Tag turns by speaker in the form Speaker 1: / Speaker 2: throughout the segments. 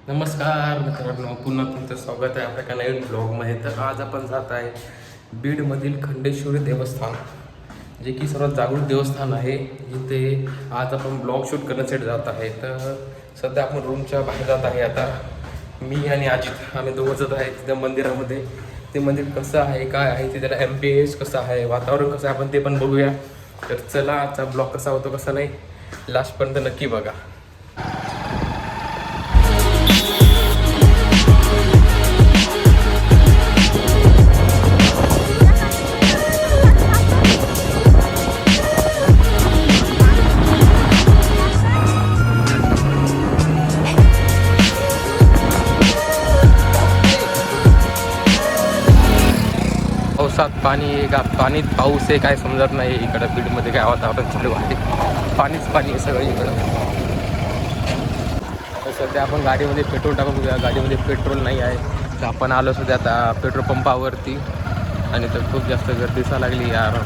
Speaker 1: नमस्कार मित्रांनो, पुन्हा तुमचं स्वागत आहे आपल्या नवीन ब्लॉगमध्ये. तर आज आपण जात आहे बीडमधील खंडेश्वरी देवस्थान, जे की सर्वात जागृत देवस्थान आहे. जिथे आज आपण ब्लॉग शूट करण्यासाठी जात आहे. तर सध्या आपण रूमच्या बाहेर जात आहे. आता मी आणि अजित आम्ही दोघं जात आहे तिथं मंदिरामध्ये. ते मंदिर कसं आहे, काय आहे, ते त्याला एम्बियन्स कसं आहे, वातावरण कसं आहे, आपण ते पण बघूया. तर चला, आजचा ब्लॉग कसा होतो कसा नाही लास्टपर्यंत नक्की बघा. पावसात पाणी आहे का, पाणीत पाऊस आहे काय समजत नाही. इकडं बीडमध्ये काय वातावरण चालू आहे, पाणीच पाणी आहे सगळं इकडं. तर सध्या आपण गाडीमध्ये पेट्रोल टाकून घेऊया. गाडीमध्ये पेट्रोल नाही आहे, तर आपण आलो सध्या आता पेट्रोल पंपावरती. आणि तर खूप जास्त गर्दी दिसायला लागली यार.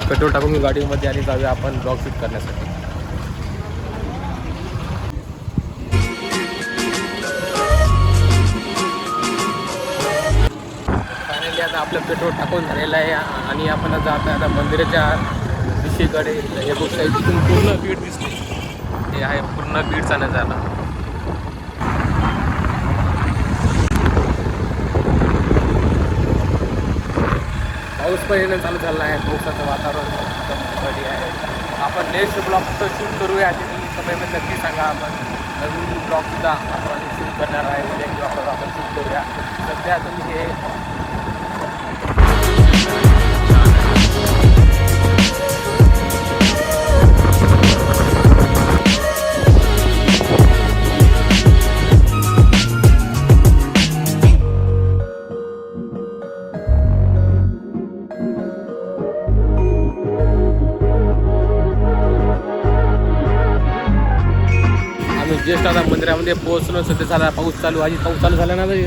Speaker 1: पेट्रोल टाकून घेऊ गाडीमध्ये आणि जाऊया आपण ब्लॉग शूट करण्यासाठी. फायनली आता आपलं पेट्रोल टाकून झालेलं आहे आणि आपण जात आहे आता मंदिराच्या दिशेकडे. हे बघ तिथून पूर्ण बीड दिसते. हे आहे पूर्ण बीडचा नजारा. पाऊस पण येणं चालू झाला आहे. पावसाचं वातावरण कधी आहे. आपण नेक्स्ट ब्लॉग शूट करूया. तिथे समयमध्ये नक्की सांगा. आपण नवीन ब्लॉगसुद्धा आपण शूट करणार आहे. म्हणजे ब्लॉगवर आपण शूट करूया. सध्या तुम्ही हे जस्ट आता मंदिरामध्ये पोहोचलो. सध्या झाला पाऊस चालू. आधी पाऊस चालू झाला ना आम्ही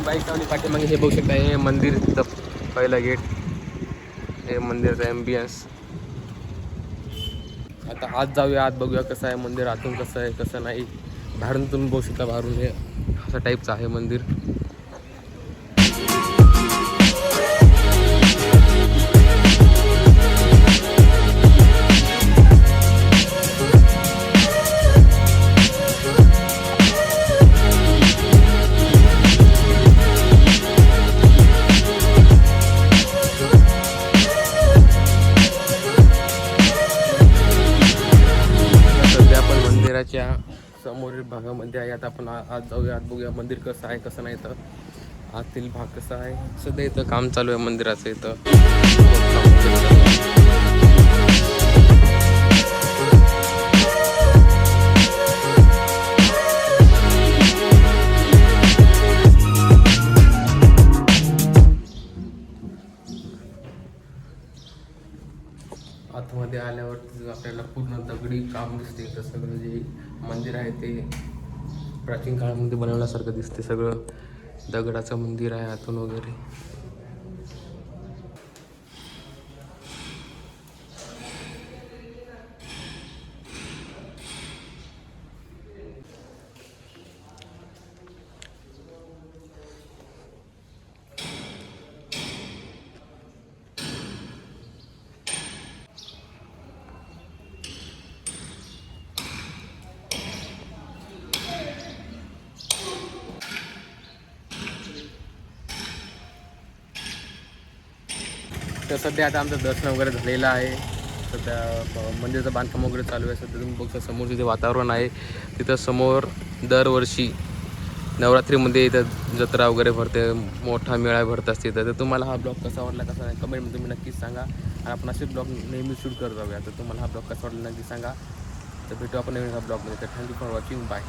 Speaker 1: बाईक लावली पाठीमागे. हे बघू शकता, हे मंदिर पहिलं गेट, हे मंदिराचा एम्बियन्स. आता आत जाऊया, आत बघूया कसं आहे मंदिर, आतून कसं आहे कसं नाही. बाहेरून तुम्ही बघू शकता, बाहेरून हे असं टाईपचं आहे मंदिर. मंदिराच्या समोरील भागामध्ये आहे. आता आपण आज जाऊया, आत बघूया मंदिर कसं आहे कसं नाही. तर आतील भाग कसा आहे. सध्या इथं काम चालू आहे मंदिराचं. इथं आतमध्ये आल्यावरती आपल्याला पूर्ण दगडी काम दिसते. तर सगळं जे मंदिर आहे ते प्राचीन काळामध्ये बनवल्यासारखं दिसते. सगळं दगडाचं मंदिर आहे आतून वगैरे. तर सध्या आता आमचं दर्शन वगैरे झालेलं आहे. सध्या मंदिराचं बांधकाम वगैरे चालू आहे. सध्या तुम्ही बघता समोर जिथे वातावरण आहे तिथं समोर दरवर्षी नवरात्रीमध्ये इथं जत्रा वगैरे भरते, मोठा मेळा भरत असते. तर तुम्हाला हा ब्लॉग कसा वाटला कसा नाही कमेंटमध्ये तुम्ही नक्कीच सांगा. आणि आपण असे ब्लॉग नेहमी शूट करत जाऊया. तर तुम्हाला हा ब्लॉग कसा वाटला नक्की सांगा. तर भेटू आपण नवीन हा ब्लॉगमध्ये. तर थँक्यू फॉर वॉचिंग. बाय.